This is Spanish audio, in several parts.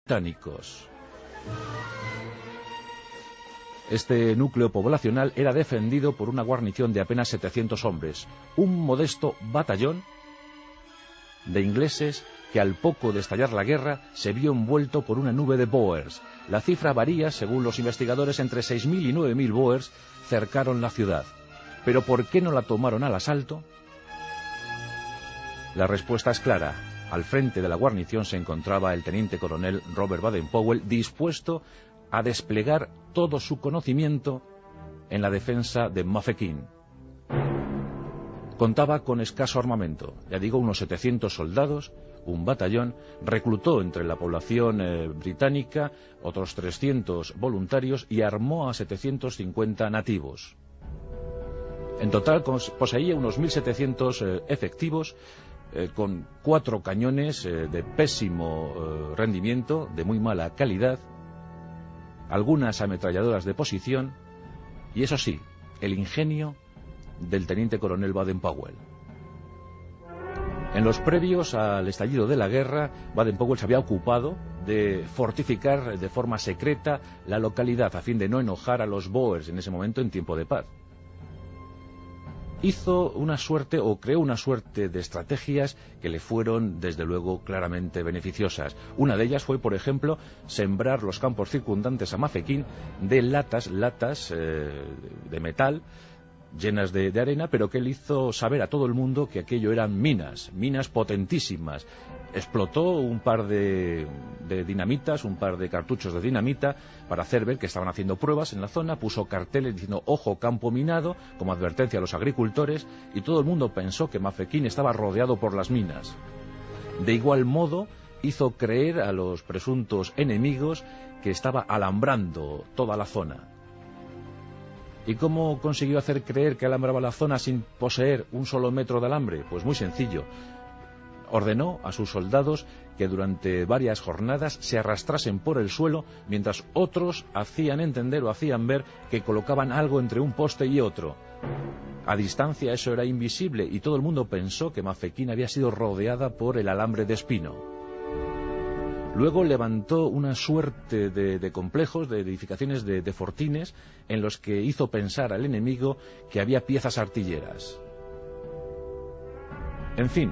británicos. Este núcleo poblacional era defendido por una guarnición de apenas 700 hombres, un modesto batallón de ingleses que al poco de estallar la guerra se vio envuelto por una nube de Boers. La cifra varía, según los investigadores, entre 6.000 y 9.000 Boers cercaron la ciudad. ¿Pero por qué no la tomaron al asalto? La respuesta es clara. Al frente de la guarnición se encontraba el teniente coronel Robert Baden-Powell, dispuesto a desplegar todo su conocimiento en la defensa de Mafeking. Contaba con escaso armamento, ya digo, unos 700 soldados, un batallón, reclutó entre la población británica otros 300 voluntarios y armó a 750 nativos. En total poseía unos 1.700 efectivos, con 4 cañones de pésimo rendimiento, de muy mala calidad, algunas ametralladoras de posición y, eso sí, el ingenio del teniente coronel Baden-Powell. En los previos al estallido de la guerra, Baden-Powell se había ocupado de fortificar de forma secreta la localidad a fin de no enojar a los Boers en ese momento en tiempo de paz. Hizo una suerte o creó una suerte de estrategias que le fueron, desde luego, claramente beneficiosas. Una de ellas fue, por ejemplo, sembrar los campos circundantes a Mafeking de latas de metal, llenas de arena, pero que él hizo saber a todo el mundo que aquello eran minas potentísimas. Explotó un par de dinamitas, un par de cartuchos de dinamita para hacer ver que estaban haciendo pruebas en la zona, puso carteles diciendo "ojo, campo minado", como advertencia a los agricultores, y todo el mundo pensó que Mafeking estaba rodeado por las minas. De igual modo, hizo creer a los presuntos enemigos que estaba alambrando toda la zona. ¿Y cómo consiguió hacer creer que alambraba la zona sin poseer un solo metro de alambre? Pues muy sencillo. Ordenó a sus soldados que durante varias jornadas se arrastrasen por el suelo mientras otros hacían entender o hacían ver que colocaban algo entre un poste y otro. A distancia eso era invisible y todo el mundo pensó que Mafeking había sido rodeada por el alambre de espino. Luego levantó una suerte de complejos, de edificaciones de fortines, en los que hizo pensar al enemigo que había piezas artilleras. En fin,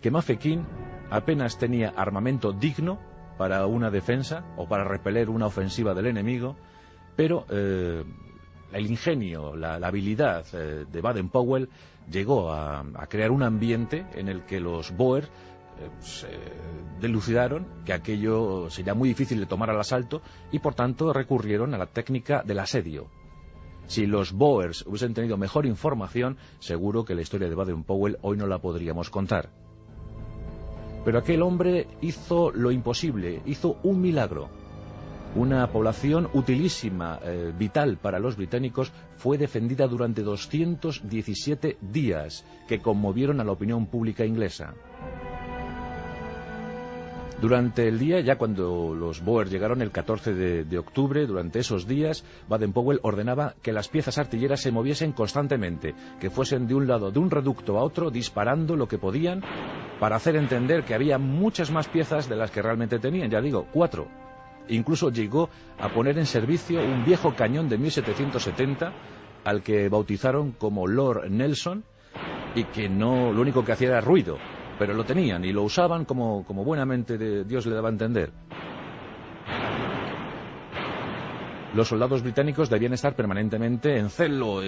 que Mafeking apenas tenía armamento digno para una defensa o para repeler una ofensiva del enemigo, pero el ingenio, la habilidad de Baden-Powell llegó a crear un ambiente en el que los Boers se delucidaron que aquello sería muy difícil de tomar al asalto y por tanto recurrieron a la técnica del asedio. Si los Boers hubiesen tenido mejor información, seguro que la historia de Baden-Powell hoy no la podríamos contar. Pero aquel hombre hizo lo imposible, hizo un milagro. Una población utilísima, vital para los británicos, fue defendida durante 217 días, que conmovieron a la opinión pública inglesa. Durante el día, ya cuando los Boers llegaron el 14 de octubre, durante esos días, Baden-Powell ordenaba que las piezas artilleras se moviesen constantemente, que fuesen de un lado de un reducto a otro, disparando lo que podían, para hacer entender que había muchas más piezas de las que realmente tenían, ya digo, 4. Incluso llegó a poner en servicio un viejo cañón de 1770, al que bautizaron como Lord Nelson, y que no, lo único que hacía era ruido. Pero lo tenían y lo usaban como buenamente Dios le daba a entender. Los soldados británicos debían estar permanentemente en celo,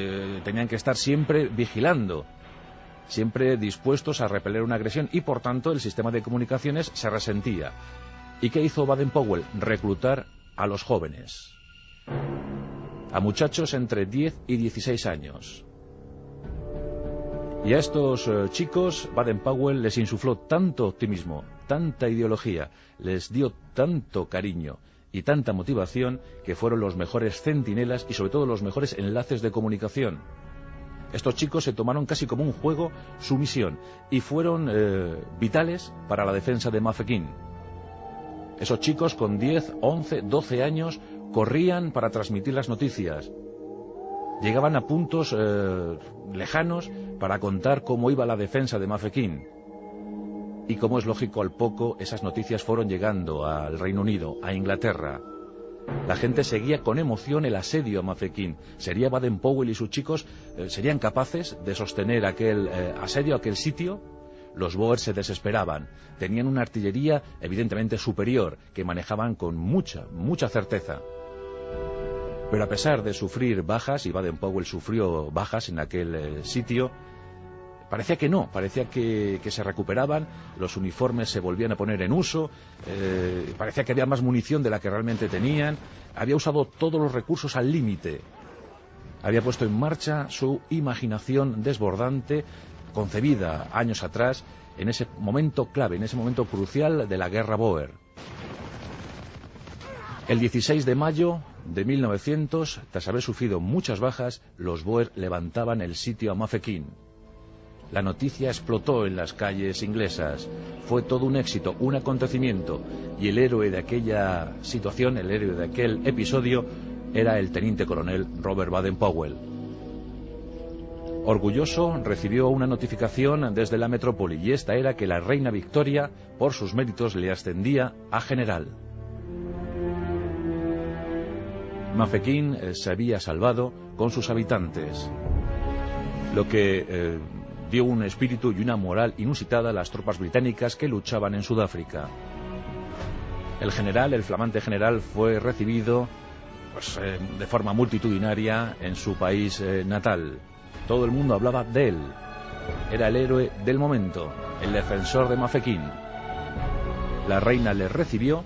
tenían que estar siempre vigilando, siempre dispuestos a repeler una agresión y por tanto el sistema de comunicaciones se resentía. ¿Y qué hizo Baden-Powell? Reclutar a los jóvenes, a muchachos entre 10 y 16 años. Y a estos chicos, Baden-Powell les insufló tanto optimismo, tanta ideología, les dio tanto cariño y tanta motivación que fueron los mejores centinelas y sobre todo los mejores enlaces de comunicación. Estos chicos se tomaron casi como un juego su misión y fueron vitales para la defensa de Mafeking. Esos chicos con 10, 11, 12 años corrían para transmitir las noticias. Llegaban a puntos lejanos para contar cómo iba la defensa de Mafeking. Y como es lógico, al poco esas noticias fueron llegando al Reino Unido, a Inglaterra. La gente seguía con emoción el asedio a Mafeking. ¿Sería Baden-Powell y sus chicos serían capaces de sostener aquel asedio, aquel sitio? Los Boers se desesperaban. Tenían una artillería evidentemente superior, que manejaban con mucha certeza. Pero a pesar de sufrir bajas, y Baden-Powell sufrió bajas en aquel sitio, parecía que no, parecía que se recuperaban, los uniformes se volvían a poner en uso, parecía que había más munición de la que realmente tenían, había usado todos los recursos al límite, había puesto en marcha su imaginación desbordante, concebida años atrás, en ese momento clave, en ese momento crucial de la guerra Boer. El 16 de mayo de 1900, tras haber sufrido muchas bajas, los Boer levantaban el sitio a Mafeking. La noticia explotó en las calles inglesas. Fue todo un éxito, un acontecimiento, y el héroe de aquella situación, el héroe de aquel episodio, era el teniente coronel Robert Baden-Powell. Orgulloso, recibió una notificación desde la metrópoli, y esta era que la reina Victoria, por sus méritos, le ascendía a general. Mafeking se había salvado con sus habitantes, lo que dio un espíritu y una moral inusitada a las tropas británicas que luchaban en Sudáfrica. El general, el flamante general, fue recibido de forma multitudinaria en su país natal. Todo el mundo hablaba de él. Era el héroe del momento, el defensor de Mafeking. La reina le recibió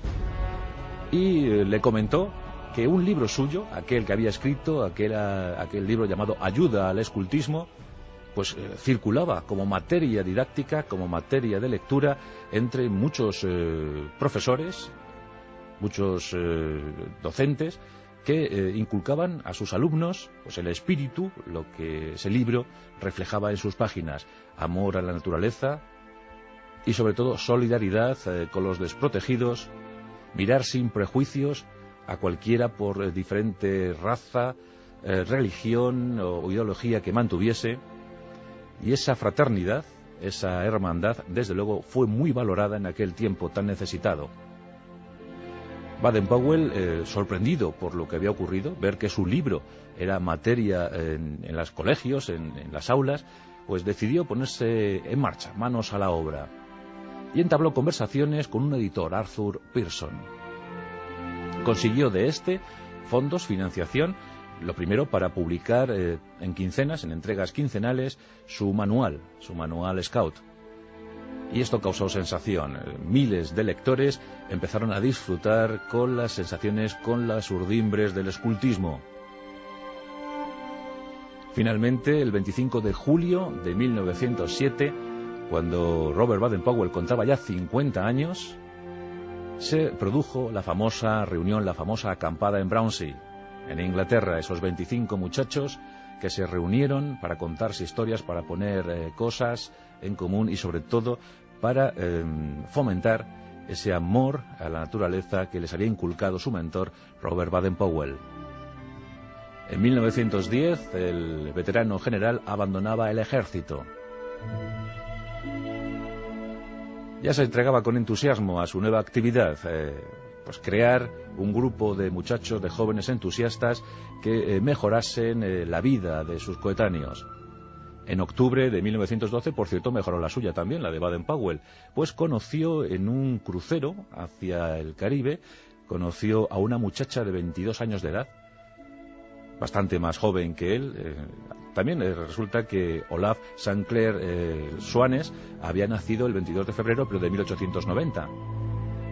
y le comentó que un libro suyo, aquel que había escrito, aquel libro llamado Ayuda al escultismo, pues circulaba como materia didáctica, como materia de lectura entre muchos profesores, muchos docentes que inculcaban a sus alumnos pues el espíritu, lo que ese libro reflejaba en sus páginas: amor a la naturaleza y sobre todo solidaridad con los desprotegidos, mirar sin prejuicios a cualquiera por diferente raza, religión o ideología que mantuviese. Y esa fraternidad, esa hermandad, desde luego, fue muy valorada en aquel tiempo tan necesitado. Baden-Powell, sorprendido por lo que había ocurrido, ver que su libro era materia en los colegios, en las aulas, pues decidió ponerse en marcha, manos a la obra. Y entabló conversaciones con un editor, Arthur Pearson. Consiguió de este fondos, financiación, lo primero para publicar en quincenas, en entregas quincenales, su manual Scout. Y esto causó sensación. Miles de lectores empezaron a disfrutar con las sensaciones, con las urdimbres del escultismo. Finalmente, el 25 de julio de 1907, cuando Robert Baden-Powell contaba ya 50 años, se produjo la famosa reunión, la famosa acampada en Brownsea, en Inglaterra. Esos 25 muchachos que se reunieron para contarse historias, para poner cosas en común y sobre todo para fomentar ese amor a la naturaleza que les había inculcado su mentor Robert Baden-Powell. En 1910 el veterano general abandonaba el ejército. Ya se entregaba con entusiasmo a su nueva actividad, pues crear un grupo de muchachos, de jóvenes entusiastas que mejorasen la vida de sus coetáneos. En octubre de 1912, por cierto, mejoró la suya también, la de Baden-Powell, pues conoció en un crucero hacia el Caribe, conoció a una muchacha de 22 años de edad, bastante más joven que él. También resulta que Olaf Sancler Soanes había nacido el 22 de febrero, pero de 1890.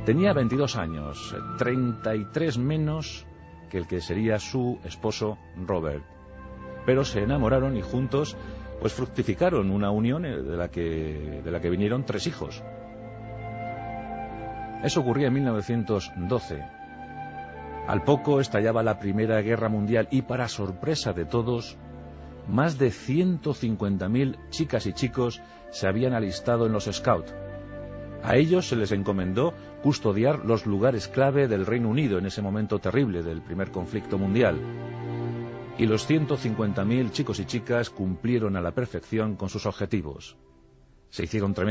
Tenía 22 años, 33 menos que el que sería su esposo Robert. Pero se enamoraron y juntos pues fructificaron una unión de la que vinieron 3 hijos. Eso ocurría en 1912. Al poco estallaba la Primera Guerra Mundial y, para sorpresa de todos, más de 150.000 chicas y chicos se habían alistado en los Scouts. A ellos se les encomendó custodiar los lugares clave del Reino Unido en ese momento terrible del primer conflicto mundial. Y los 150.000 chicos y chicas cumplieron a la perfección con sus objetivos. Se hicieron tremendos